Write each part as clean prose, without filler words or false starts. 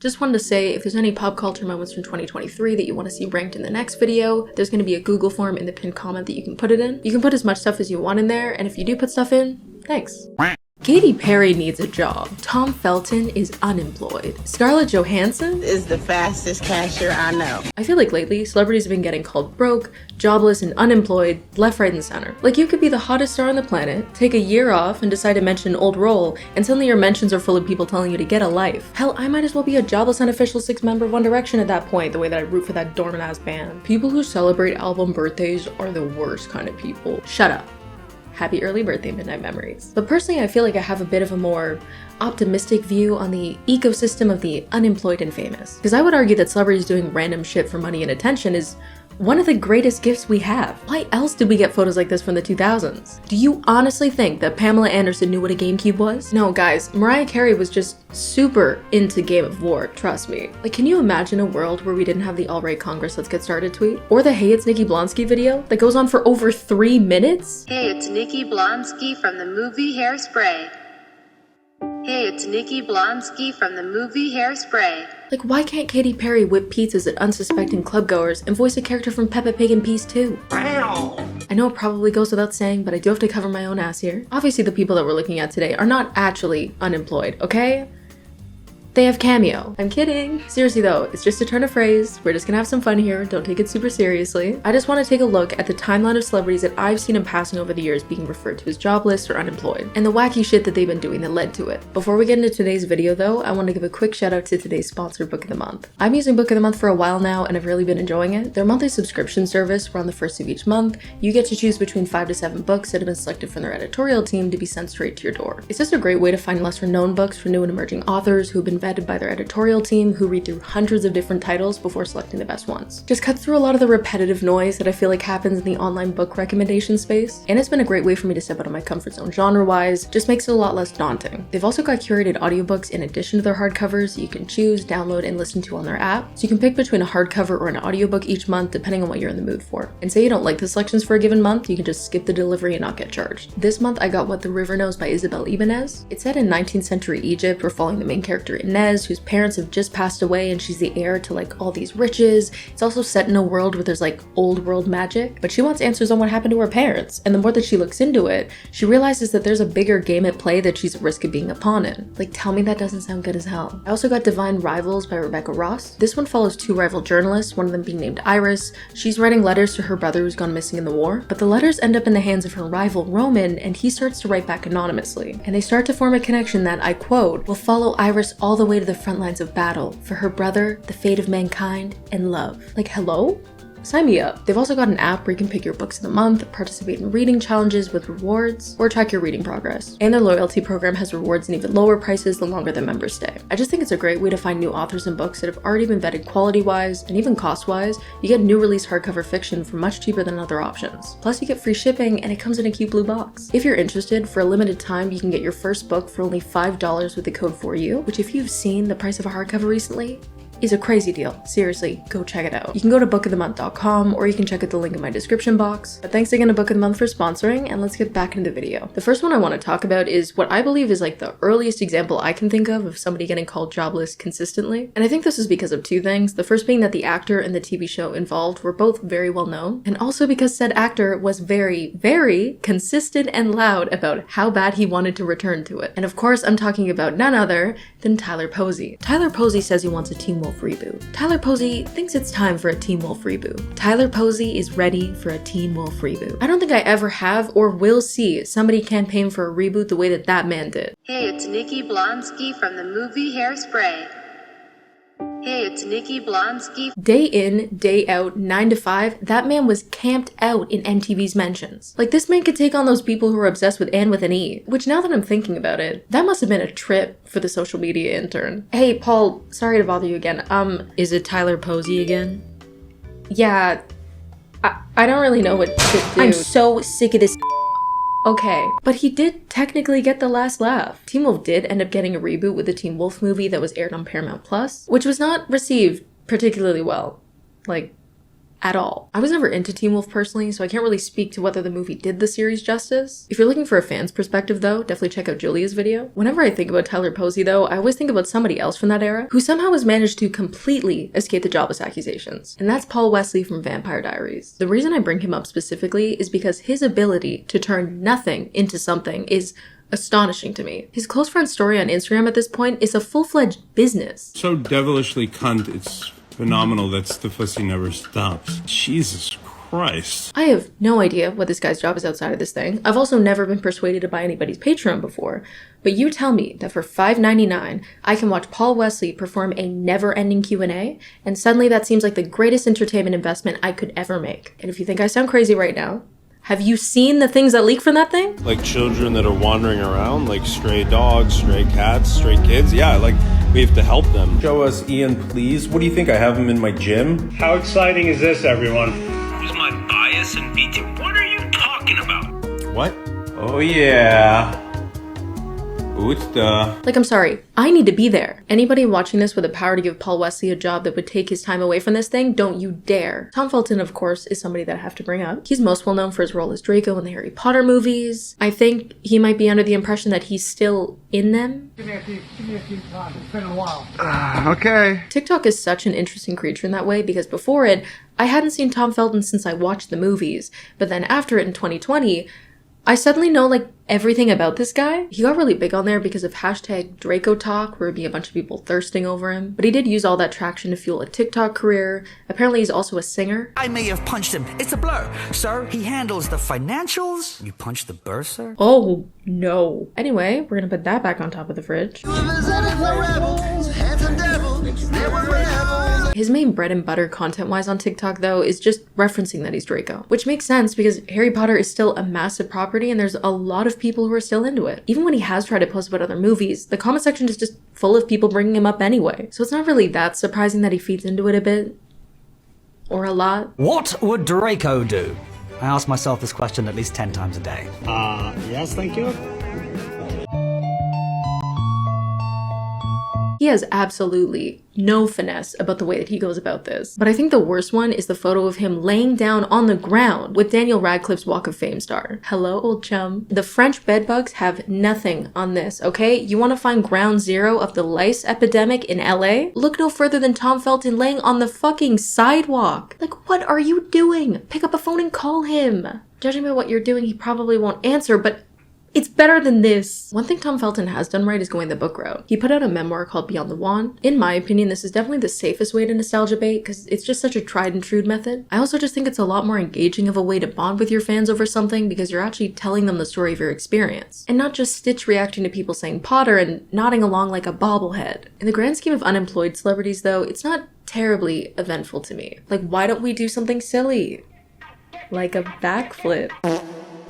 Just wanted to say, if there's any pop culture moments from 2023 that you want to see ranked in the next video, there's going to be a Google form in the pinned comment that you can put it in. You can put as much stuff as you want in there, and if you do put stuff in, thanks. Katy Perry needs a job. Tom Felton is unemployed. Scarlett Johansson is the fastest cashier I know. I feel like lately, celebrities have been getting called broke, jobless, and unemployed left, right, and center. Like, you could be the hottest star on the planet, take a year off, and decide to mention an old role, and suddenly your mentions are full of people telling you to get a life. Hell, I might as well be a jobless unofficial 6th member of One Direction at that point, the way that I root for that dormant-ass band. People who celebrate album birthdays are the worst kind of people. Shut up. Happy early birthday, Midnight Memories. But personally, I feel like I have a bit of a more optimistic view on the ecosystem of the unemployed and famous. Because I would argue that celebrities doing random shit for money and attention is one of the greatest gifts we have. Why else did we get photos like this from the 2000s? Do you honestly think that Pamela Anderson knew what a GameCube was? No, guys, Mariah Carey was just super into Game of War, trust me. Like, can you imagine a world where we didn't have the All-Right Congress Let's Get Started tweet? Or the Hey It's Nikki Blonsky video that goes on for over 3 minutes? Hey, it's Nikki Blonsky from the movie Hairspray. Hey, it's Nikki Blonsky from the movie Hairspray. Like, why can't Katy Perry whip pizzas at unsuspecting clubgoers and voice a character from Peppa Pig in Peace 2? I know it probably goes without saying, but I do have to cover my own ass here. Obviously, the people that we're looking at today are not actually unemployed, okay? They have Cameo. I'm kidding. Seriously though, it's just a turn of phrase. We're just gonna have some fun here. Don't take it super seriously. I just want to take a look at the timeline of celebrities that I've seen in passing over the years being referred to as jobless or unemployed, and the wacky shit that they've been doing that led to it. Before we get into today's video though, I want to give a quick shout out to today's sponsor, Book of the Month. I'm using Book of the Month for a while now and I've really been enjoying it. Their monthly subscription service, where on the first of each month, you get to choose between 5 to 7 books that have been selected from their editorial team to be sent straight to your door. It's just a great way to find lesser known books for new and emerging authors who have been vetted by their editorial team, who read through hundreds of different titles before selecting the best ones. Just cuts through a lot of the repetitive noise that I feel like happens in the online book recommendation space, and it's been a great way for me to step out of my comfort zone genre-wise, just makes it a lot less daunting. They've also got curated audiobooks in addition to their hardcovers that you can choose, download, and listen to on their app, so you can pick between a hardcover or an audiobook each month depending on what you're in the mood for. And say you don't like the selections for a given month, you can just skip the delivery and not get charged. This month I got What the River Knows by Isabel Ibanez. It's set in 19th century Egypt. We're following the main character Inez, whose parents have just passed away and she's the heir to like all these riches. It's also set in a world where there's like old world magic, but she wants answers on what happened to her parents, and the more that she looks into it, she realizes that there's a bigger game at play that she's at risk of being a pawn in. Like, tell me that doesn't sound good as hell. I also got Divine Rivals by Rebecca Ross. This one follows 2 rival journalists, one of them being named Iris. She's writing letters to her brother who's gone missing in the war, but the letters end up in the hands of her rival Roman, and he starts to write back anonymously. And they start to form a connection that, I quote, will follow Iris all the way to the front lines of battle for her brother, the fate of mankind, and love. Like, hello? Sign me up. They've also got an app where you can pick your books of the month, participate in reading challenges with rewards, or track your reading progress. And their loyalty program has rewards and even lower prices the longer the members stay. I just think it's a great way to find new authors and books that have already been vetted quality-wise, and even cost-wise. You get new release hardcover fiction for much cheaper than other options. Plus you get free shipping, and it comes in a cute blue box. If you're interested, for a limited time, you can get your first book for only $5 with the code 4U, which if you've seen the price of a hardcover recently, is a crazy deal. Seriously, go check it out. You can go to bookofthemonth.com or you can check out the link in my description box. But thanks again to Book of the Month for sponsoring, and let's get back into the video. The first one I want to talk about is what I believe is like the earliest example I can think of somebody getting called jobless consistently. And I think this is because of 2 things. The first being that the actor and the TV show involved were both very well known, and also because said actor was very, very consistent and loud about how bad he wanted to return to it. And of course, I'm talking about none other than Tyler Posey. Tyler Posey says he wants a Teen Wolf reboot. Tyler Posey thinks it's time for a Teen Wolf reboot. Tyler Posey is ready for a Teen Wolf reboot. I don't think I ever have or will see somebody campaign for a reboot the way that that man did. Hey, it's Nikki Blonsky from the movie Hairspray. Hey, it's Nikki Blonsky. Day in, day out, 9 to 5, that man was camped out in MTV's mentions. Like, this man could take on those people who are obsessed with Anne with an E, which now that I'm thinking about it, that must have been a trip for the social media intern. Hey, Paul, sorry to bother you again. Is it Tyler Posey again? Yeah, I don't really know what to do. I'm so sick of this. Okay, but he did technically get the last laugh. Teen Wolf did end up getting a reboot with the Teen Wolf movie that was aired on Paramount Plus, which was not received particularly well. Like, at all. I was never into Teen Wolf personally, so I can't really speak to whether the movie did the series justice. If you're looking for a fan's perspective though, definitely check out Julia's video. Whenever I think about Tyler Posey though, I always think about somebody else from that era who somehow has managed to completely escape the Jobless accusations. And that's Paul Wesley from Vampire Diaries. The reason I bring him up specifically is because his ability to turn nothing into something is astonishing to me. His close friend story on Instagram at this point is a full-fledged business. So devilishly cunt, it's phenomenal that Stifussy never stops. Jesus Christ. I have no idea what this guy's job is outside of this thing. I've also never been persuaded to buy anybody's Patreon before, but you tell me that for $5.99, I can watch Paul Wesley perform a never-ending Q&A, and suddenly that seems like the greatest entertainment investment I could ever make. And if you think I sound crazy right now, have you seen the things that leak from that thing? Like children that are wandering around, like stray dogs, stray cats, stray kids. Yeah, like we have to help them. Show us Ian, please. What do you think? I have him in my gym? How exciting is this, everyone? Who's my bias in BT? What are you talking about? What? Oh, yeah. Like, I'm sorry, I need to be there. Anybody watching this with the power to give Paul Wesley a job that would take his time away from this thing, don't you dare. Tom Felton, of course, is somebody that I have to bring up. He's most well known for his role as Draco in the Harry Potter movies. I think he might be under the impression that he's still in them. Give me a few times. It's been a while. Okay. TikTok is such an interesting creature in that way because before it, I hadn't seen Tom Felton since I watched the movies. But then after it in 2020, I suddenly know like everything about this guy. He got really big on there because of hashtag Draco Talk, where it'd be a bunch of people thirsting over him. But he did use all that traction to fuel a TikTok career. Apparently he's also a singer. I may have punched him. It's a blur. Sir, he handles the financials. You punched the bursar? Oh, no. Anyway, we're gonna put that back on top of the fridge. His main bread and butter content-wise on TikTok, though, is just referencing that he's Draco. Which makes sense because Harry Potter is still a massive property and there's a lot of people who are still into it. Even when he has tried to post about other movies, the comment section is just full of people bringing him up anyway. So it's not really that surprising that he feeds into it a bit. Or a lot. What would Draco do? I ask myself this question at least 10 times a day. Yes, thank you. He has absolutely no finesse about the way that he goes about this. But I think the worst one is the photo of him laying down on the ground with Daniel Radcliffe's Walk of Fame star. Hello, old chum. The French bedbugs have nothing on this, okay? You want to find ground zero of the lice epidemic in LA? Look no further than Tom Felton laying on the fucking sidewalk. Like, what are you doing? Pick up a phone and call him. Judging by what you're doing, he probably won't answer, but it's better than this. One thing Tom Felton has done right is going the book route. He put out a memoir called Beyond the Wand. In my opinion, this is definitely the safest way to nostalgia bait because it's just such a tried and true method. I also just think it's a lot more engaging of a way to bond with your fans over something because you're actually telling them the story of your experience. And not just Stitch reacting to people saying Potter and nodding along like a bobblehead. In the grand scheme of unemployed celebrities though, it's not terribly eventful to me. Like, why don't we do something silly? Like a backflip.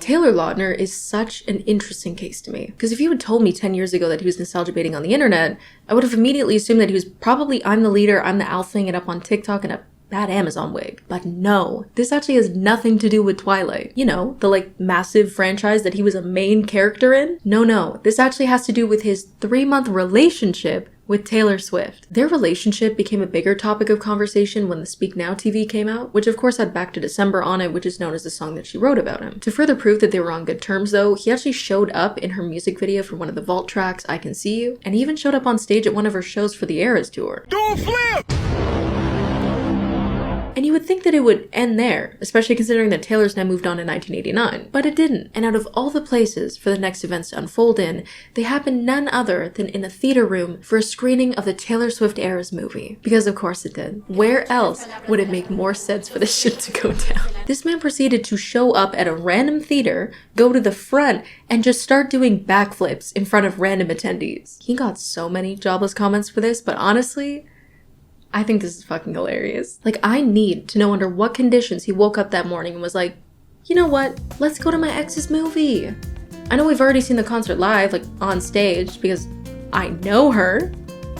Taylor Lautner is such an interesting case to me. Because if you had told me 10 years ago that he was nostalgia baiting on the internet, I would have immediately assumed that he was probably I'm the leader, I'm the alphaing it up on TikTok in a bad Amazon wig. But no, this actually has nothing to do with Twilight. You know, the like massive franchise that he was a main character in? No, this actually has to do with his 3-month relationship with Taylor Swift. Their relationship became a bigger topic of conversation when the Speak Now TV came out, which of course had Back to December on it, which is known as the song that she wrote about him. To further prove that they were on good terms though, he actually showed up in her music video for one of the Vault tracks, I Can See You, and he even showed up on stage at one of her shows for the Eras tour. Do a flip! And you would think that it would end there, especially considering that Taylor's now moved on in 1989. But it didn't. And out of all the places for the next events to unfold in, they happened none other than in a theater room for a screening of the Taylor Swift Eras movie. Because of course it did. Where else would it make more sense for this shit to go down? This man proceeded to show up at a random theater, go to the front, and just start doing backflips in front of random attendees. He got so many jobless comments for this, but honestly, I think this is fucking hilarious. Like, I need to know under what conditions he woke up that morning and was like, you know what? Let's go to my ex's movie. I know we've already seen the concert live, like on stage, because I know her,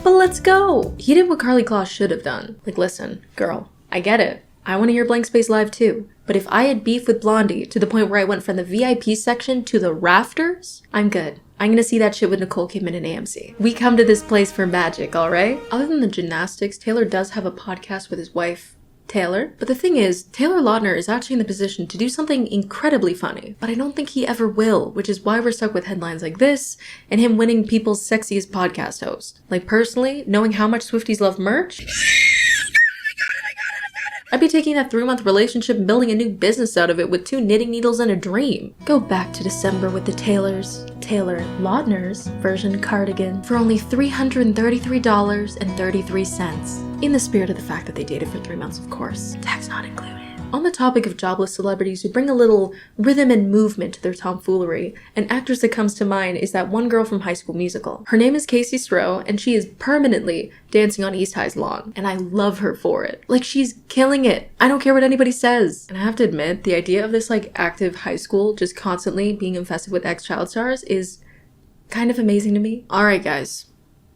but let's go. He did what Carly Claus should have done. Like, listen, girl, I get it. I want to hear Blank Space live too. But if I had beef with Blondie to the point where I went from the VIP section to the rafters, I'm good. I'm gonna see that shit with Nicole Kidman and AMC. We come to this place for magic, alright? Other than the gymnastics, Taylor does have a podcast with his wife, Taylor. But the thing is, Taylor Lautner is actually in the position to do something incredibly funny, but I don't think he ever will, which is why we're stuck with headlines like this and him winning people's sexiest podcast host. Like personally, knowing how much Swifties love merch, I'd be taking that 3-month relationship and building a new business out of it with 2 knitting needles and a dream. Go back to December with the Taylor Lautner's version cardigan for only $333.33. In the spirit of the fact that they dated for 3 months, of course. Tax not included. On the topic of jobless celebrities who bring a little rhythm and movement to their tomfoolery, an actress that comes to mind is that one girl from High School Musical. Her name is Casey Stroh, and she is permanently dancing on East High's lawn, and I love her for it. Like, she's killing it. I don't care what anybody says. And I have to admit, the idea of this, like, active high school just constantly being infested with ex-child stars is kind of amazing to me. Alright, guys.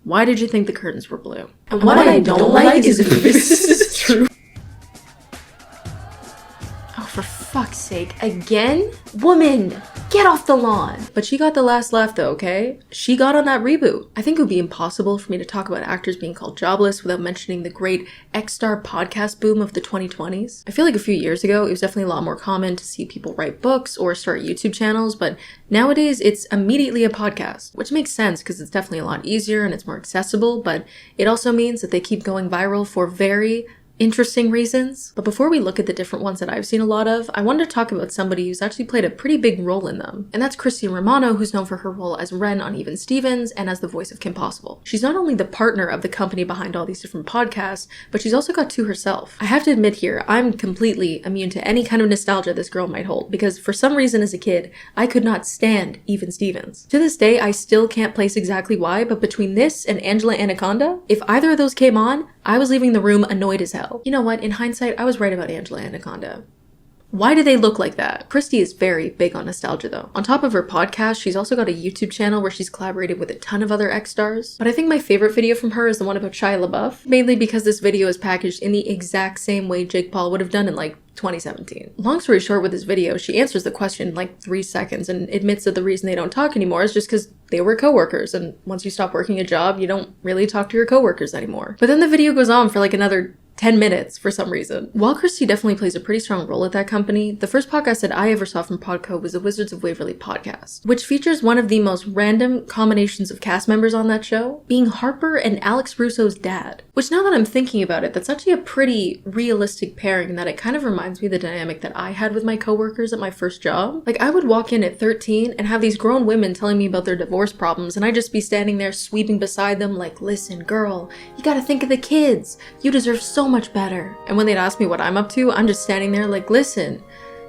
Why did you think the curtains were blue? And what I don't like is if this is true. For fuck's sake, again? Woman, get off the lawn! But she got the last laugh though, okay? She got on that reboot. I think it would be impossible for me to talk about actors being called jobless without mentioning the great X-Star podcast boom of the 2020s. I feel like a few years ago, it was definitely a lot more common to see people write books or start YouTube channels, but nowadays it's immediately a podcast, which makes sense because it's definitely a lot easier and it's more accessible, but it also means that they keep going viral for very interesting reasons. But before we look at the different ones that I've seen a lot of, I wanted to talk about somebody who's actually played a pretty big role in them. And that's Christine Romano, who's known for her role as Ren on Even Stevens and as the voice of Kim Possible. She's not only the partner of the company behind all these different podcasts, but she's also got 2 herself. I have to admit here, I'm completely immune to any kind of nostalgia this girl might hold, because for some reason as a kid, I could not stand Even Stevens. To this day, I still can't place exactly why, but between this and Angela Anaconda, if either of those came on, I was leaving the room annoyed as hell. You know what, in hindsight, I was right about Angela Anaconda. Why do they look like that? Christy is very big on nostalgia though. On top of her podcast, she's also got a YouTube channel where she's collaborated with a ton of other X-stars. But I think my favorite video from her is the one about Shia LaBeouf, mainly because this video is packaged in the exact same way Jake Paul would have done in like 2017. Long story short, with this video, she answers the question in like 3 seconds and admits that the reason they don't talk anymore is just because they were coworkers, and once you stop working a job, you don't really talk to your coworkers anymore. But then the video goes on for like another 10 minutes for some reason. While Christy definitely plays a pretty strong role at that company, the first podcast that I ever saw from Podco was the Wizards of Waverly podcast, which features one of the most random combinations of cast members on that show, being Harper and Alex Russo's dad. Which, now that I'm thinking about it, that's actually a pretty realistic pairing, in that it kind of reminds me of the dynamic that I had with my coworkers at my first job. Like, I would walk in at 13 and have these grown women telling me about their divorce problems, and I'd just be standing there sweeping beside them like, listen, girl, you gotta think of the kids. You deserve so much better. And when they'd ask me what I'm up to, I'm just standing there like, listen,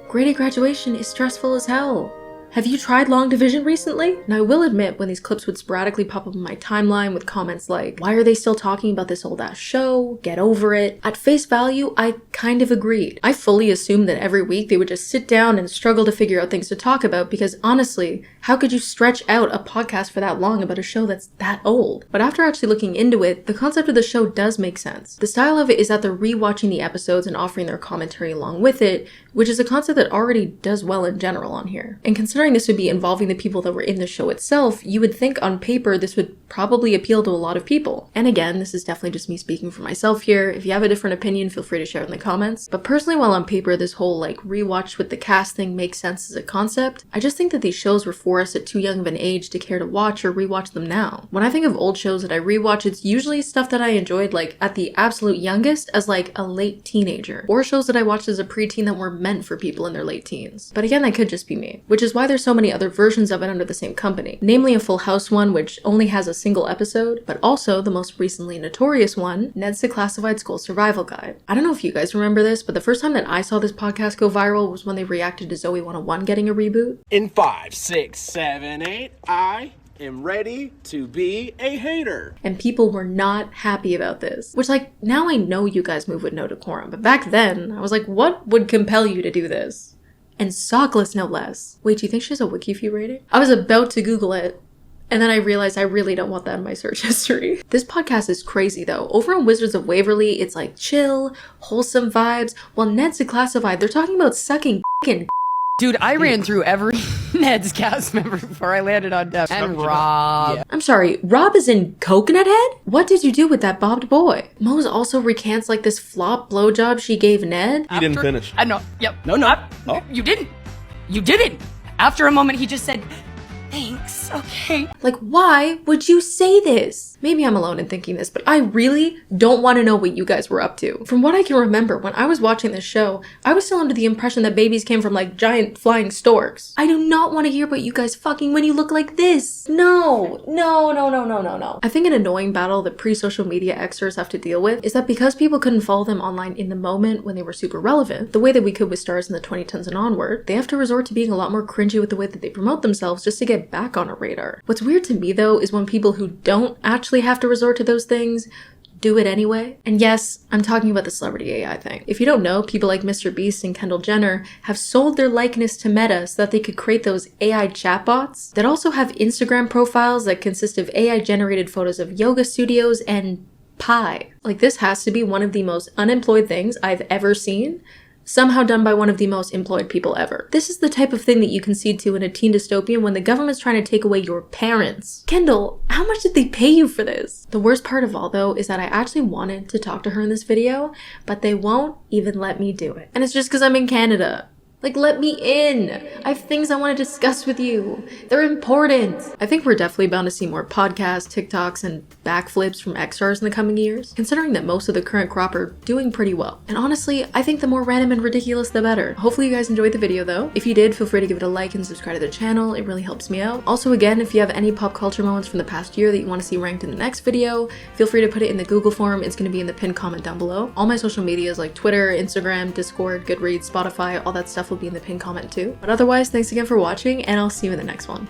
grade 8 graduation is stressful as hell. Have you tried long division recently? And I will admit, when these clips would sporadically pop up in my timeline with comments like, why are they still talking about this old ass show? Get over it. At face value, I kind of agreed. I fully assumed that every week they would just sit down and struggle to figure out things to talk about, because honestly, how could you stretch out a podcast for that long about a show that's that old? But after actually looking into it, the concept of the show does make sense. The style of it is that they're rewatching the episodes and offering their commentary along with it, which is a concept that already does well in general on here. And considering this would be involving the people that were in the show itself, you would think on paper this would probably appeal to a lot of people. And again, this is definitely just me speaking for myself here. If you have a different opinion, feel free to share it in the comments. But personally, while on paper this whole like rewatch with the cast thing makes sense as a concept, I just think that these shows were for us at too young of an age to care to watch or rewatch them now. When I think of old shows that I rewatch, it's usually stuff that I enjoyed like at the absolute youngest as like a late teenager, or shows that I watched as a preteen that were meant for people in their late teens. But again, that could just be me, which is why there's so many other versions of it under the same company, namely a Full House one which only has a single episode, but also the most recently notorious one, Ned's Declassified School Survival Guide. I don't know if you guys remember this, but the first time that I saw this podcast go viral was when they reacted to Zoe 101 getting a reboot. In 5, 6, 7, 8, I am ready to be a hater. And people were not happy about this. Which, like, now I know you guys move with no decorum, but back then, I was like, what would compel you to do this? And sockless, no less. Wait, do you think she has a WikiFew rating? I was about to Google it, and then I realized I really don't want that in my search history. This podcast is crazy though. Over on Wizards of Waverly, it's like chill, wholesome vibes, while Neds Declassified, they're talking about sucking and Dude, I ran through every Neds cast member before I landed on Def. And Rob. Yeah. I'm sorry, Rob is in Coconut Head? What did you do with that bobbed boy? Mose also recants like this flop blowjob she gave Ned. He didn't finish. I know. Yep. No. You didn't. You didn't. After a moment, he just said, thanks, okay. Like, why would you say this? Maybe I'm alone in thinking this, but I really don't want to know what you guys were up to. From what I can remember, when I was watching this show, I was still under the impression that babies came from like giant flying storks. I do not want to hear about you guys fucking when you look like this. No. I think an annoying battle that pre-social media extras have to deal with is that because people couldn't follow them online in the moment when they were super relevant, the way that we could with stars in the 2010s and onward, they have to resort to being a lot more cringy with the way that they promote themselves just to get back on a radar. What's weird to me though is when people who don't actually have to resort to those things do it anyway. And yes, I'm talking about the celebrity AI thing. If you don't know, people like Mr. Beast and Kendall Jenner have sold their likeness to Meta so that they could create those AI chatbots that also have Instagram profiles that consist of AI generated photos of yoga studios and pie. Like, this has to be one of the most unemployed things I've ever seen, somehow done by one of the most employed people ever. This is the type of thing that you concede to in a teen dystopian when the government's trying to take away your parents. Kendall, how much did they pay you for this? The worst part of all though is that I actually wanted to talk to her in this video, but they won't even let me do it. And it's just because I'm in Canada. Like, let me in. I have things I want to discuss with you. They're important. I think we're definitely bound to see more podcasts, TikToks, and backflips from X-stars in the coming years, considering that most of the current crop are doing pretty well. And honestly, I think the more random and ridiculous, the better. Hopefully you guys enjoyed the video though. If you did, feel free to give it a like and subscribe to the channel. It really helps me out. Also, again, if you have any pop culture moments from the past year that you want to see ranked in the next video, feel free to put it in the Google form. It's going to be in the pinned comment down below. All my social medias like Twitter, Instagram, Discord, Goodreads, Spotify, all that stuff will be in the pinned comment too. But otherwise, thanks again for watching, and I'll see you in the next one.